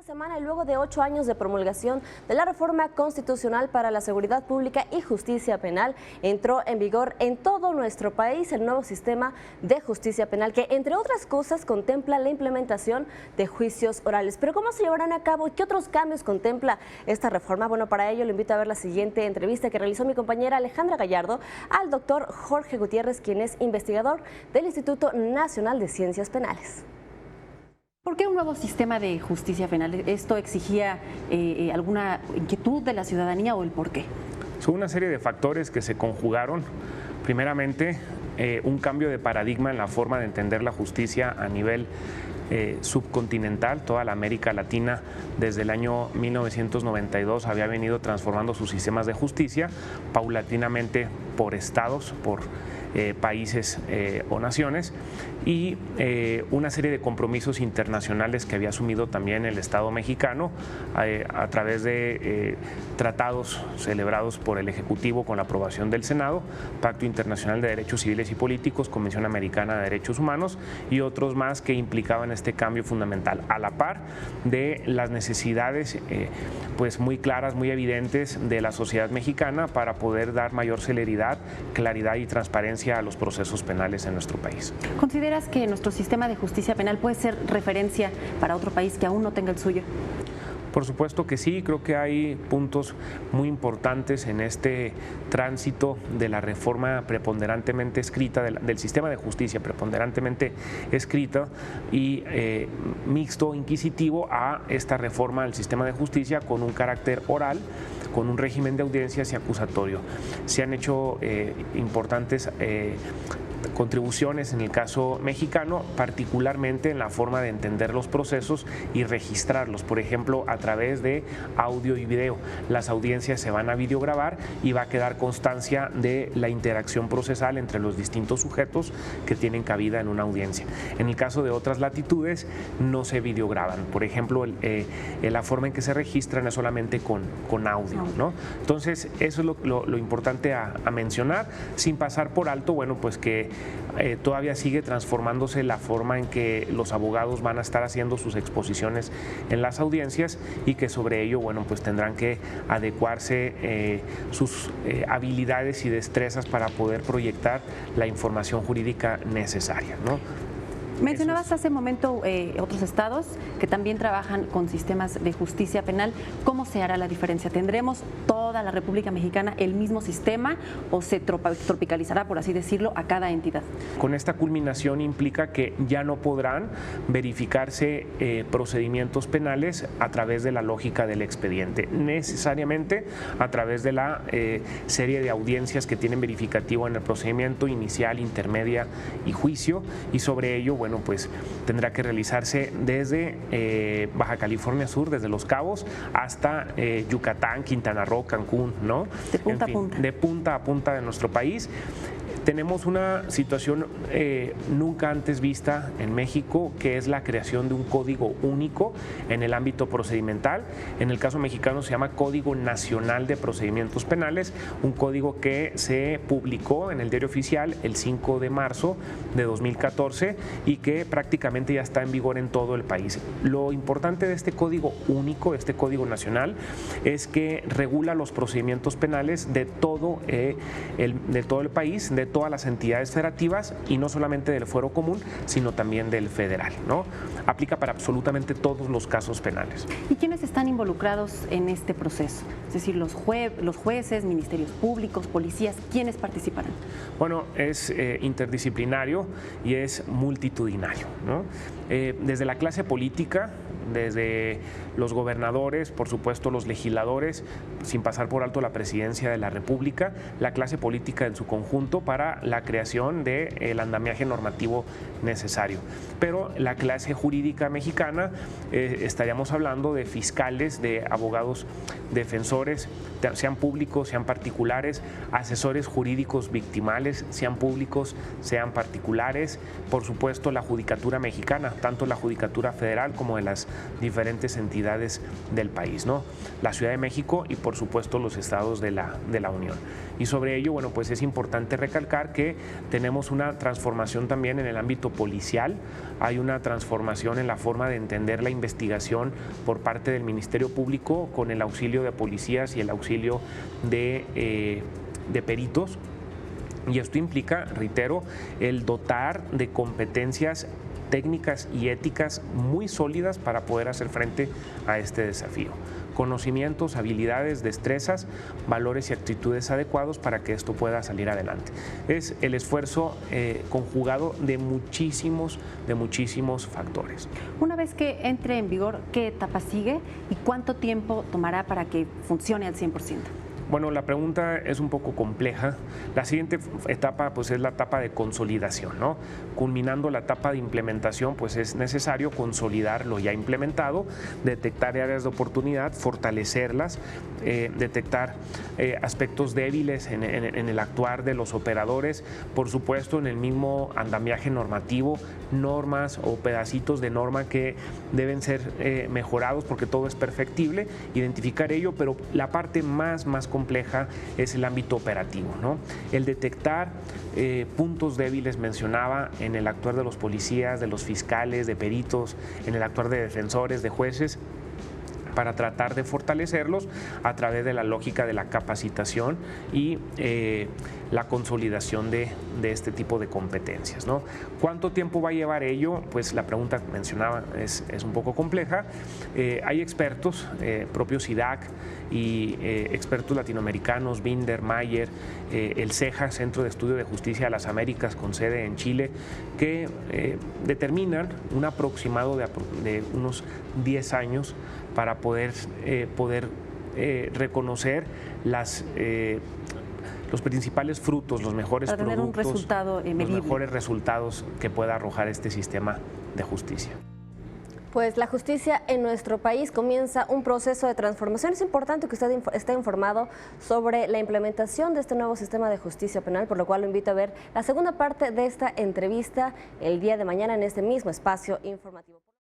Semana y luego de 8 años de promulgación de la reforma constitucional para la seguridad pública y justicia penal, entró en vigor en todo nuestro país el nuevo sistema de justicia penal que, entre otras cosas, contempla la implementación de juicios orales. Pero ¿cómo se llevarán a cabo y qué otros cambios contempla esta reforma? Bueno, para ello le invito a ver la siguiente entrevista que realizó mi compañera Alejandra Gallardo al doctor Jorge Gutiérrez, quien es investigador del Instituto Nacional de Ciencias Penales. ¿Por qué un nuevo sistema de justicia penal? ¿Esto exigía alguna inquietud de la ciudadanía o el por qué? Son una serie de factores que se conjugaron. Primeramente, un cambio de paradigma en la forma de entender la justicia a nivel subcontinental. Toda la América Latina desde el año 1992 había venido transformando sus sistemas de justicia paulatinamente por estados, por países o naciones, y una serie de compromisos internacionales que había asumido también el Estado mexicano a través de tratados celebrados por el Ejecutivo con la aprobación del Senado, Pacto Internacional de Derechos Civiles y Políticos, Convención Americana de Derechos Humanos y otros más que implicaban este cambio fundamental, a la par de las necesidades pues muy claras, muy evidentes de la sociedad mexicana para poder dar mayor celeridad, claridad y transparencia a los procesos penales en nuestro país. ¿Consideras que nuestro sistema de justicia penal puede ser referencia para otro país que aún no tenga el suyo? Por supuesto que sí, creo que hay puntos muy importantes en este tránsito de la reforma preponderantemente escrita, del sistema de justicia preponderantemente escrita y mixto, inquisitivo, a esta reforma del sistema de justicia con un carácter oral, con un régimen de audiencias y acusatorio. Se han hecho importantes contribuciones en el caso mexicano, particularmente en la forma de entender los procesos y registrarlos, por ejemplo, a través de audio y video. Las audiencias se van a videograbar y va a quedar constancia de la interacción procesal entre los distintos sujetos que tienen cabida en una audiencia. En el caso de otras latitudes no se videograban, por ejemplo, la forma en que se registran es solamente con audio, ¿no? Entonces, eso es lo importante a mencionar, sin pasar por alto, bueno, pues que todavía sigue transformándose la forma en que los abogados van a estar haciendo sus exposiciones en las audiencias y que sobre ello, bueno, pues tendrán que adecuarse sus habilidades y destrezas para poder proyectar la información jurídica necesaria, ¿no? Mencionabas hace un momento otros estados que también trabajan con sistemas de justicia penal. ¿Cómo se hará la diferencia? ¿Tendremos toda la República Mexicana el mismo sistema o se tropicalizará, por así decirlo, a cada entidad? Con esta culminación implica que ya no podrán verificarse procedimientos penales a través de la lógica del expediente, necesariamente a través de la serie de audiencias que tienen verificativo en el procedimiento inicial, intermedia y juicio, y sobre ello, bueno, pues tendrá que realizarse desde Baja California Sur, desde Los Cabos, hasta Yucatán, Quintana Roo, Cancún, ¿no? De punta a punta. De punta a punta de nuestro país. Tenemos una situación nunca antes vista en México, que es la creación de un código único en el ámbito procedimental. En el caso mexicano se llama Código Nacional de Procedimientos Penales, un código que se publicó en el Diario Oficial el 5 de marzo de 2014 y que prácticamente ya está en vigor en todo el país. Lo importante de este código único, este código nacional, es que regula los procedimientos penales de todo el país, de todas las entidades federativas y no solamente del fuero común, sino también del federal, ¿no? Aplica para absolutamente todos los casos penales. ¿Y quiénes están involucrados en este proceso? Es decir, los jueces, ministerios públicos, policías, ¿quiénes participarán? Bueno, es interdisciplinario y es multitudinario, ¿no? Desde la clase política, desde los gobernadores, por supuesto los legisladores, sin pasar por alto la presidencia de la República, la clase política en su conjunto para la creación del andamiaje normativo necesario. Pero la clase jurídica mexicana, estaríamos hablando de fiscales, de abogados defensores, sean públicos, sean particulares, asesores jurídicos victimales, sean públicos, sean particulares, por supuesto la judicatura mexicana, tanto la judicatura federal como de las diferentes entidades del país, ¿no? La Ciudad de México y por supuesto los estados de la Unión. Y sobre ello, bueno, pues es importante recalcar destacar que tenemos una transformación también en el ámbito policial, hay una transformación en la forma de entender la investigación por parte del Ministerio Público con el auxilio de policías y el auxilio de peritos. Y esto implica, reitero, el dotar de competencias técnicas y éticas muy sólidas para poder hacer frente a este desafío. Conocimientos, habilidades, destrezas, valores y actitudes adecuados para que esto pueda salir adelante. Es el esfuerzo conjugado de muchísimos factores. Una vez que entre en vigor, ¿qué etapa sigue y cuánto tiempo tomará para que funcione al 100%? Bueno, la pregunta es un poco compleja. La siguiente etapa pues es la etapa de consolidación, ¿no? Culminando la etapa de implementación, pues es necesario consolidar lo ya implementado, detectar áreas de oportunidad, fortalecerlas, detectar aspectos débiles en el actuar de los operadores, por supuesto en el mismo andamiaje normativo, normas o pedacitos de norma que deben ser mejorados porque todo es perfectible, identificar ello, pero la parte más compleja es el ámbito operativo, ¿no? El detectar puntos débiles, mencionaba, en el actuar de los policías, de los fiscales, de peritos, en el actuar de defensores, de jueces, para tratar de fortalecerlos a través de la lógica de la capacitación y la consolidación de este tipo de competencias, ¿no? ¿Cuánto tiempo va a llevar ello? Pues la pregunta que mencionaba es un poco compleja. Hay expertos, propios IDAC y expertos latinoamericanos, Binder, Mayer, el CEJA, Centro de Estudio de Justicia de las Américas, con sede en Chile, que determinan un aproximado de unos 10 años para poder reconocer los principales frutos, los mejores para tener productos, un resultado medible, los mejores resultados que pueda arrojar este sistema de justicia. Pues la justicia en nuestro país comienza un proceso de transformación. Es importante que usted esté informado sobre la implementación de este nuevo sistema de justicia penal, por lo cual lo invito a ver la segunda parte de esta entrevista el día de mañana en este mismo espacio informativo.